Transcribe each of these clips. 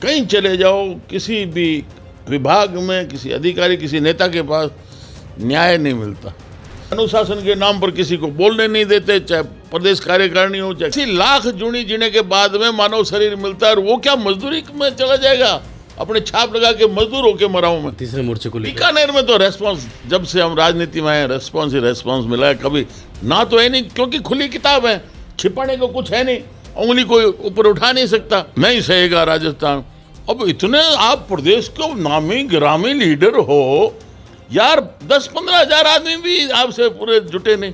कहीं चले जाओ, किसी भी विभाग में किसी अधिकारी किसी नेता के पास न्याय नहीं मिलता। अनुशासन के नाम पर किसी को बोलने नहीं देते, चाहे प्रदेश कार्यकारिणी हो, चाहे किसी लाख जूनी जीने के बाद में मानव शरीर मिलता है, और वो क्या मजदूरी में चला जाएगा? अपने छाप लगा के मजदूर होके मरा हूं मैं। तीसरे मोर्चे को लेकर बीकानेर में तो रेस्पॉन्स, जब से हम राजनीति में आए, रेस्पॉन्स ही रेस्पॉन्स मिला है। कभी ना तो है नहीं, क्योंकि खुली किताब है, छिपाने को कुछ है नहीं, उंगली कोई ऊपर उठा नहीं सकता। नहीं सहेगा राजस्थान। अब इतने आप प्रदेश को नामी गिरामी लीडर हो यार, 10-15 हज़ार आदमी भी आपसे पूरे जुटे नहीं,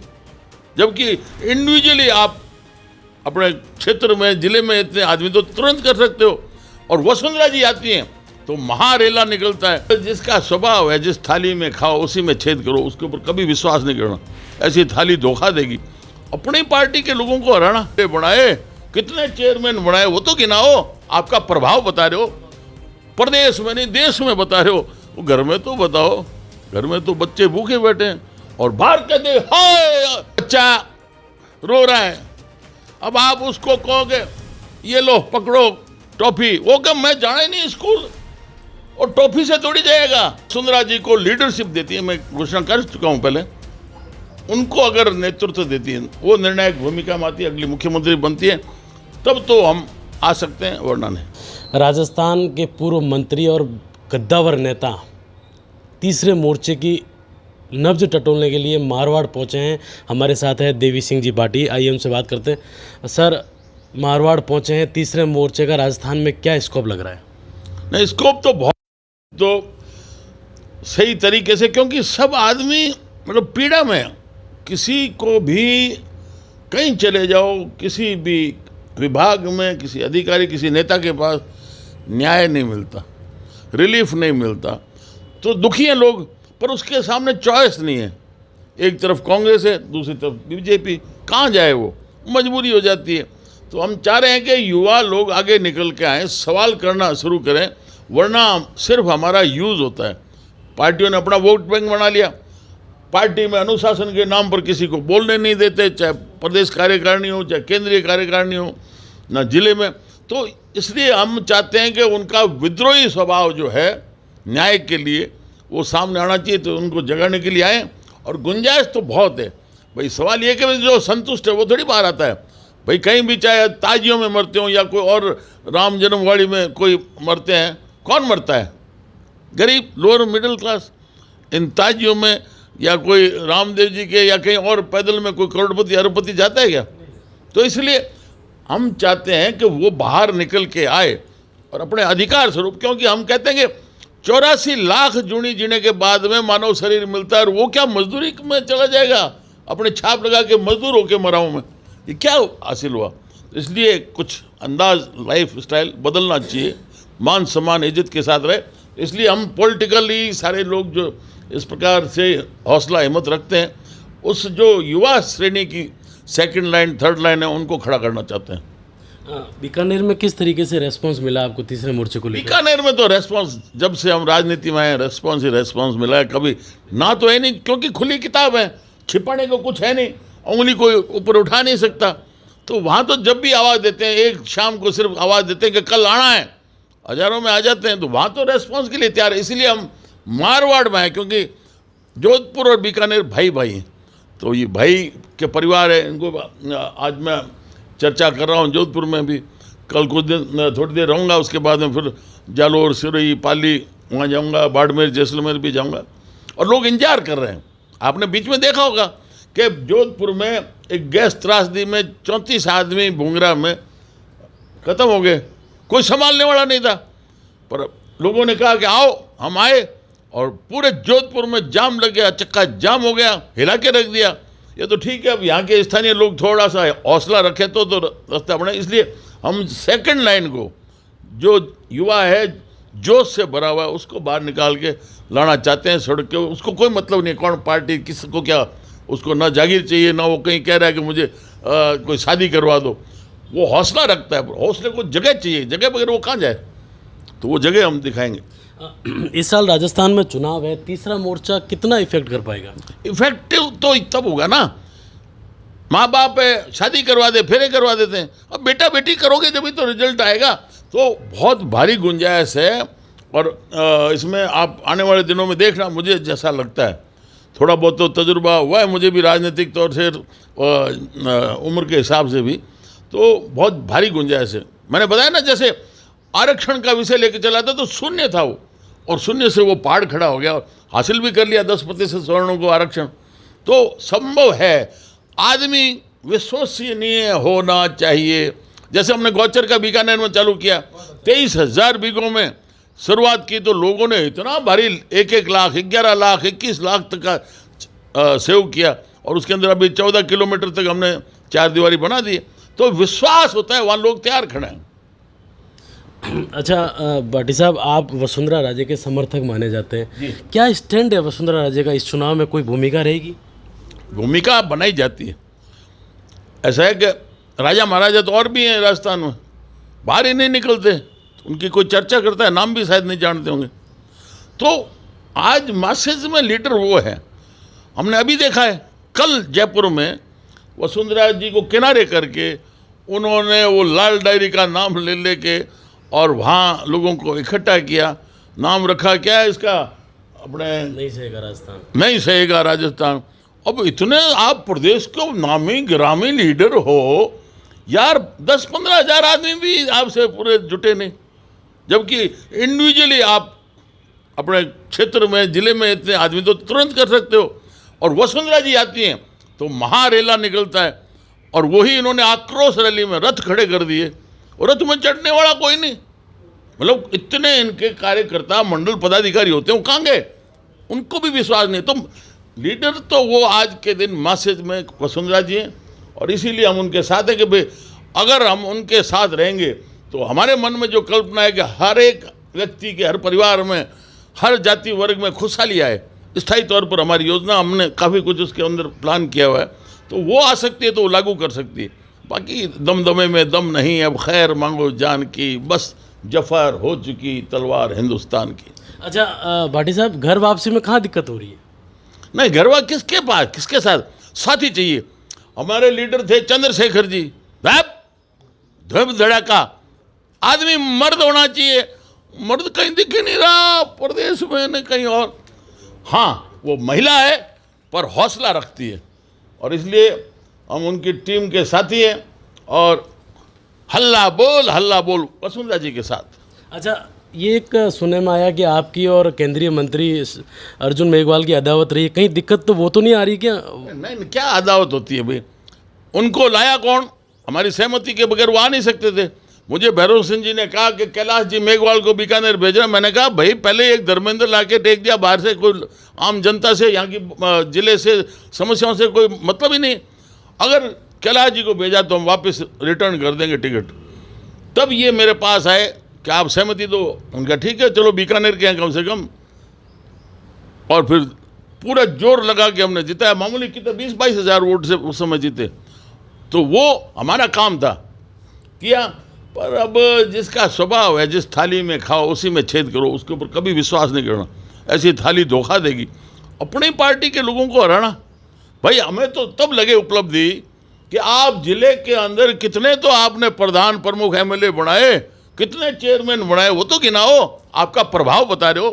जबकि इंडिविजुअली आप अपने क्षेत्र में जिले में इतने आदमी तो तुरंत कर सकते हो। और वसुंधरा जी आती हैं तो महारेला निकलता है। जिसका स्वभाव है जिस थाली में खाओ उसी में छेद करो, उसके ऊपर कभी विश्वास नहीं करना, ऐसी थाली धोखा देगी। अपनी पार्टी के लोगों को हराना बनाए, कितने चेयरमैन बनाए वो तो गिनाओ, आपका प्रभाव बता रहे हो, प्रदेश में नहीं देश में बता रहे हो, वो घर में तो बताओ। घर में तो बच्चे भूखे बैठे हैं और बाहर कहते हाय बच्चा रो रहा है, अब आप उसको कहोगे ये लो पकड़ो टॉफी, वो कब मैं जाना ही नहीं स्कूल, और टॉफी से तोड़ी जाएगा। सुंदरा जी को लीडरशिप देती है, मैं घोषणा कर चुका हूं पहले, उनको अगर नेतृत्व देती है, वो निर्णायक भूमिका में आती है, अगली मुख्यमंत्री बनती है, तब तो हम आ सकते हैं, वरना नहीं। राजस्थान के पूर्व मंत्री और कद्दावर नेता तीसरे मोर्चे की नब्ज टटोलने के लिए मारवाड़ पहुंचे हैं। हमारे साथ है देवी सिंह जी बाटी, आइए उनसे बात करते हैं। सर, मारवाड़ पहुंचे हैं, तीसरे मोर्चे का राजस्थान में क्या स्कोप लग रहा है? नहीं, स्कोप तो बहुत तो सही तरीके से, क्योंकि सब आदमी मतलब पीड़ा में, किसी को भी कहीं चले जाओ, किसी भी विभाग में किसी अधिकारी किसी नेता के पास न्याय नहीं मिलता, रिलीफ नहीं मिलता, तो दुखी हैं लोग। पर उसके सामने चॉइस नहीं है, एक तरफ कांग्रेस है, दूसरी तरफ बीजेपी, कहाँ जाए वो, मजबूरी हो जाती है। तो हम चाह रहे हैं कि युवा लोग आगे निकल के आएँ, सवाल करना शुरू करें, वरना सिर्फ हमारा यूज़ होता है। पार्टियों ने अपना वोट बैंक बना लिया, पार्टी में अनुशासन के नाम पर किसी को बोलने नहीं देते, चाहे प्रदेश कार्यकारिणी हो, चाहे केंद्रीय कार्यकारिणी हो, ना जिले में। तो इसलिए हम चाहते हैं कि उनका विद्रोही स्वभाव जो है न्याय के लिए वो सामने आना चाहिए, तो उनको जगाने के लिए आए। और गुंजाइश तो बहुत है भाई, सवाल ये कि जो संतुष्ट है वो थोड़ी बाहर आता है भाई। कहीं भी चाहे ताजियों में मरते हो या कोई और राम जन्मवाड़ी में कोई मरते हैं, कौन मरता है? गरीब, लोअर मिडिल क्लास। इन ताजियों में या कोई रामदेव जी के या कहीं और पैदल में कोई करोड़पति अरबपति जाता है क्या? तो इसलिए हम चाहते हैं कि वो बाहर निकल के आए और अपने अधिकार स्वरूप, क्योंकि हम कहते हैं कि 84 लाख जूनी जीने के बाद में मानव शरीर मिलता है, और वो क्या मजदूरी में चला जाएगा? अपने छाप लगा के मजदूर होके मरा हूँ मैं, ये क्या हासिल हुआ? इसलिए कुछ अंदाज, लाइफ स्टाइल बदलना चाहिए, मान सम्मान इज्जत के साथ रहे। इसलिए हम पॉलिटिकली सारे लोग जो इस प्रकार से हौसला हिम्मत रखते हैं, उस जो युवा श्रेणी की सेकंड लाइन थर्ड लाइन है, उनको खड़ा करना चाहते हैं। बीकानेर में किस तरीके से रेस्पॉन्स मिला आपको तीसरे मोर्चे को लेकर? बीकानेर में तो रेस्पॉन्स, जब से हम राजनीति में आए, रेस्पॉन्स ही रेस्पॉन्स मिला है। कभी ना तो है नहीं, क्योंकि खुली किताब है, छिपाने को कुछ है नहीं, उंगली कोई ऊपर उठा नहीं सकता। तो वहाँ तो जब भी आवाज़ देते हैं, एक शाम को सिर्फ आवाज़ देते हैं कि कल आना है, हज़ारों में आ जाते हैं। तो वहाँ तो रेस्पॉन्स के लिए तैयार है। इसीलिए हम मारवाड़ में हैं, क्योंकि जोधपुर और बीकानेर भाई भाई हैं, तो ये भाई के परिवार है। इनको आज मैं चर्चा कर रहा हूँ जोधपुर में भी, कल कुछ दिन थोड़ी देर रहूँगा, उसके बाद में फिर जालोर, सिरोही, पाली वहाँ जाऊँगा, बाड़मेर, जैसलमेर भी जाऊँगा। और लोग इंतजार कर रहे हैं। आपने बीच में देखा होगा कि जोधपुर में एक गैस त्रासदी में 34 आदमी भूंगरा में ख़त्म हो गए, कोई संभालने वाला नहीं था। पर लोगों ने कहा कि आओ, हम आए, और पूरे जोधपुर में जाम लग गया, चक्का जाम हो गया, हिला के रख दिया। ये तो ठीक है, अब यहाँ के स्थानीय लोग थोड़ा सा हौसला रखें तो रास्ता बने। इसलिए हम सेकंड लाइन को, जो युवा है जोश से भरा हुआ है, उसको बाहर निकाल के लाना चाहते हैं सड़क के। उसको कोई मतलब नहीं कौन पार्टी किसको क्या, उसको ना जागीर चाहिए, ना वो कहीं कह रहा है कि मुझे कोई शादी करवा दो। वो हौसला रखता है, हौसले को जगह चाहिए, जगह बगैर वो कहाँ जाए, तो वो जगह हम दिखाएंगे। इस साल राजस्थान में चुनाव है, तीसरा मोर्चा कितना इफेक्ट कर पाएगा? इफेक्टिव तो तब होगा ना, माँ बाप है, शादी करवा दे, फेरे करवा देते हैं। अब बेटा बेटी करोगे जब ही तो रिजल्ट आएगा। तो बहुत भारी गुंजाइश है। और इसमें आप आने वाले दिनों में देखना, मुझे जैसा लगता है थोड़ा बहुत तो तजुर्बा हुआ है मुझे भी राजनीतिक तौर से, उम्र के हिसाब से भी, तो बहुत भारी गुंजाइश है। मैंने बताया ना, जैसे आरक्षण का विषय लेके चला था तो शून्य था वो, और शून्य से वो पहाड़ खड़ा हो गया, हासिल भी कर लिया 10% सवर्णों को आरक्षण। तो संभव है, आदमी विश्वसनीय होना चाहिए। जैसे हमने गौचर का बीकानेर में चालू किया, 23,000 बीघों में शुरुआत की, तो लोगों ने इतना भारी 1-1 लाख, 11 लाख, 21 लाख तक का सेव किया, और उसके अंदर अभी 14 किलोमीटर तक हमने 4 दीवारी बना दी। तो विश्वास होता है, वहाँ लोग तैयार खड़े हैं। अच्छा भाटी साहब, आप वसुंधरा राजे के समर्थक माने जाते हैं, क्या स्टैंड है वसुंधरा राजे का? इस चुनाव में कोई भूमिका रहेगी? भूमिका बनाई जाती है। ऐसा है कि राजा महाराजा तो और भी हैं राजस्थान में, बाहर ही नहीं निकलते, उनकी कोई चर्चा करता है, नाम भी शायद नहीं जानते होंगे। तो आज मैसेज में लीडर वो है। हमने अभी देखा है, कल जयपुर में वसुंधरा जी को किनारे करके उन्होंने वो लाल डायरी का नाम ले लेके और वहाँ लोगों को इकट्ठा किया। नाम रखा क्या है इसका, अपने नहीं सहेगा राजस्थान, नहीं सहेगा राजस्थान। अब इतने आप प्रदेश को नामी गिरामी लीडर हो यार, 10-15 हज़ार आदमी भी आपसे पूरे जुटे नहीं, जबकि इंडिविजुअली आप अपने क्षेत्र में, जिले में इतने आदमी तो तुरंत कर सकते हो। और वसुंधरा जी आती हैं तो महारेला निकलता है, और वही इन्होंने आक्रोश रैली में रथ खड़े कर दिए, और रथ में चढ़ने वाला कोई नहीं। मतलब इतने इनके कार्यकर्ता मंडल पदाधिकारी होते हैं, वो कहाँ गए? उनको भी विश्वास नहीं। तो लीडर तो वो आज के दिन मैसेज में वसुंधरा जी हैं, और इसीलिए हम उनके साथ हैं कि भाई अगर हम उनके साथ रहेंगे तो हमारे मन में जो कल्पना है कि हर एक व्यक्ति के, हर परिवार में, हर जाति वर्ग में खुशहाली आए, स्थायी तौर पर हमारी योजना, हमने काफ़ी कुछ उसके अंदर प्लान किया हुआ है, तो वो आ सकती है तो वो लागू कर सकती है। बाकी दमदमे में दम नहीं, अब खैर मांगो जान की, बस जफर हो चुकी तलवार हिंदुस्तान की। अच्छा भाटी साहब, घर वापसी में कहाँ दिक्कत हो रही है? नहीं, घरवा किसके पास, किसके साथ? साथी चाहिए। हमारे लीडर थे चंद्रशेखर जी, धम धड़ाका आदमी, मर्द होना चाहिए। मर्द कहीं दिख ही नहीं रहा प्रदेश में, न कहीं और। हाँ, वो महिला है पर हौसला रखती है, और इसलिए हम उनकी टीम के साथी हैं, और हल्ला बोल वसुंधरा जी के साथ। अच्छा, ये एक सुनने में आया कि आपकी और केंद्रीय मंत्री अर्जुन मेघवाल की अदावत रही है, कहीं दिक्कत तो वो तो नहीं आ रही क्या? नहीं, क्या अदावत होती है भाई? उनको लाया कौन? हमारी सहमति के बगैर वो आ नहीं सकते थे। मुझे भैरव सिंह जी ने कहा कि कैलाश जी मेघवाल को बीकानेर भेजना। मैंने कहा भाई पहले एक धर्मेंद्र ला के टेक दिया बाहर से, कोई आम जनता से, यहाँ की जिले से समस्याओं से कोई मतलब ही नहीं। अगर कैलाश जी को भेजा तो हम वापस रिटर्न कर देंगे टिकट। तब ये मेरे पास आए कि आप सहमति दो। उनका ठीक है, चलो बीकानेर के हैं कम से कम। और फिर पूरा जोर लगा के हमने जिताया। मामूली कितने 20-22 हज़ार वोट से उस समय जीते। तो वो हमारा काम था, किया। पर अब जिसका स्वभाव है, जिस थाली में खाओ उसी में छेद करो, उसके ऊपर कभी विश्वास नहीं करना। ऐसी थाली धोखा देगी। अपनी पार्टी के लोगों को हराना, भाई हमें तो तब लगे उपलब्धि कि आप जिले के अंदर कितने तो आपने प्रधान प्रमुख एमएलए बनाए, कितने चेयरमैन बनाए, वो तो गिनाओ। आपका प्रभाव बता रहे हो,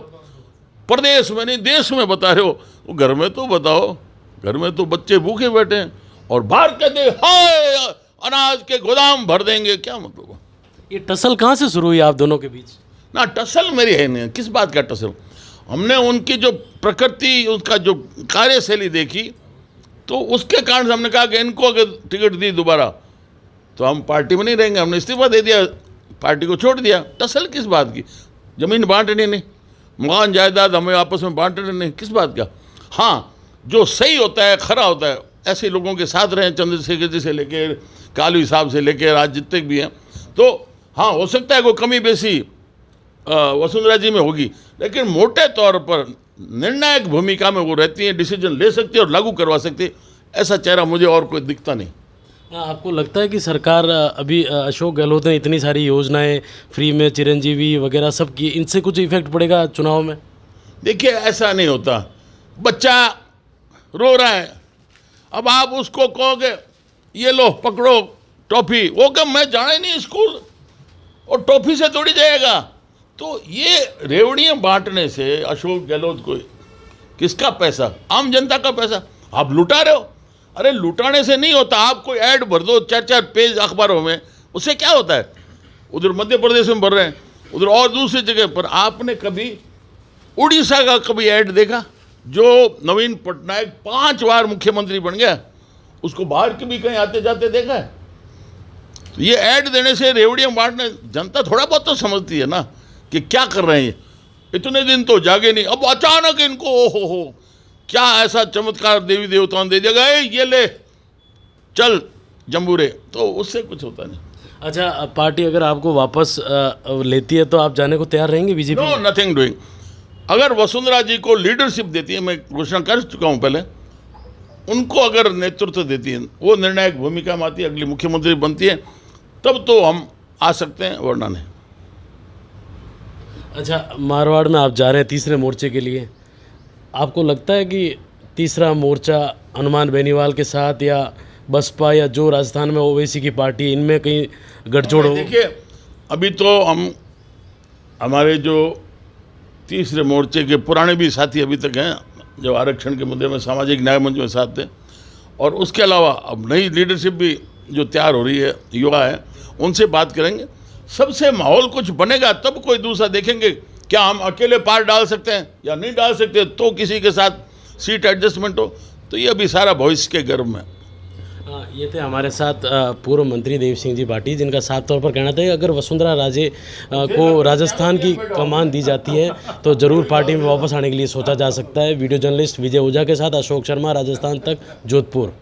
प्रदेश में नहीं देश में बता रहे हो। घर में तो बताओ, घर में तो बच्चे भूखे बैठे हैं, और बाहर कहते हाय अनाज के गोदाम भर देंगे। क्या मतलब? ये टसल कहाँ से शुरू हुई आप दोनों के बीच? ना, टसल मेरी है नहीं। किस बात का टसल? हमने उनकी जो प्रकृति, उसका जो कार्यशैली देखी, तो उसके कारण से हमने कहा कि इनको अगर टिकट दी दोबारा तो हम पार्टी में नहीं रहेंगे। हमने इस्तीफा दे दिया, पार्टी को छोड़ दिया। टसल किस बात की? जमीन बांटने नहीं, मकान जायदाद हमें आपस में बांटने नहीं, किस बात का? हाँ, जो सही होता है, खरा होता है, ऐसे लोगों के साथ रहें। चंद्रशेखर जी से लेकर कालू साहब से लेकर आज जितने भी हैं, तो हाँ हो सकता है कोई कमी बेसी वसुंधरा जी में होगी, लेकिन मोटे तौर पर निर्णायक भूमिका में वो रहती हैं, डिसीजन ले सकती है और लागू करवा सकती है। ऐसा चेहरा मुझे और कोई दिखता नहीं। आपको लगता है कि सरकार अभी अशोक गहलोत ने इतनी सारी योजनाएं फ्री में, चिरंजीवी वगैरह सब की, इनसे कुछ इफेक्ट पड़ेगा चुनाव में? देखिए, ऐसा नहीं होता। बच्चा रो रहा है, अब आप उसको कहोगे ये लो पकड़ो टॉफी, वो कब मैं जाना ही नहीं स्कूल, और टॉफी से तोड़ी जाएगा। तो ये रेवड़ियाँ बांटने से अशोक गहलोत को किसका पैसा? आम जनता का पैसा आप लुटा रहे हो। अरे लुटाने से नहीं होता, आप कोई ऐड भर दो 4-4 पेज अखबारों में, उससे क्या होता है? उधर मध्य प्रदेश में भर रहे हैं, उधर और दूसरी जगह पर। आपने कभी उड़ीसा का कभी ऐड देखा? जो नवीन पटनायक 5 बार मुख्यमंत्री बन गया, उसको बाहर के भी कहीं आते जाते देखा है? तो ये ऐड देने से, रेवड़ियाँ बांटने, जनता थोड़ा बहुत तो समझती है ना कि क्या कर रहे हैं ये। इतने दिन तो जागे नहीं, अब अचानक इनको हो क्या ऐसा चमत्कार देवी देवताओं ने दे दिया, गए ये ले चल जम्बूरे, तो उससे कुछ होता नहीं। अच्छा, पार्टी अगर आपको वापस लेती है तो आप जाने को तैयार रहेंगे बीजेपी? No, nothing doing. अगर वसुंधरा जी को लीडरशिप देती है, मैं घोषणा कर चुका हूँ पहले, उनको अगर नेतृत्व देती है, वो निर्णायक भूमिका में आती है, अगली मुख्यमंत्री बनती है, तब तो हम आ सकते हैं, वरना नहीं। अच्छा, मारवाड़ में आप जा रहे हैं तीसरे मोर्चे के लिए, आपको लगता है कि तीसरा मोर्चा हनुमान बेनीवाल के साथ या बसपा या जो राजस्थान में ओवैसी की पार्टी है, इनमें कहीं गठजोड़ हो? देखिए, अभी तो हमारे जो तीसरे मोर्चे के पुराने भी साथी अभी तक हैं, जो आरक्षण के मुद्दे में सामाजिक न्याय मंच में साथ थे, और उसके अलावा अब नई लीडरशिप भी जो तैयार हो रही है, युवा है, उनसे बात करेंगे। सबसे माहौल कुछ बनेगा तब कोई दूसरा देखेंगे। क्या हम अकेले पार डाल सकते हैं या नहीं डाल सकते, तो किसी के साथ सीट एडजस्टमेंट हो, तो ये अभी सारा भविष्य के गर्भ में। ये थे हमारे साथ पूर्व मंत्री देवी सिंह जी भाटी, जिनका साफ तौर पर कहना था कि अगर वसुंधरा राजे को राजस्थान की कमान दी जाती है तो ज़रूर पार्टी में वापस आने के लिए सोचा जा सकता है। वीडियो जर्नलिस्ट विजय ओझा के साथ अशोक शर्मा, राजस्थान तक, जोधपुर।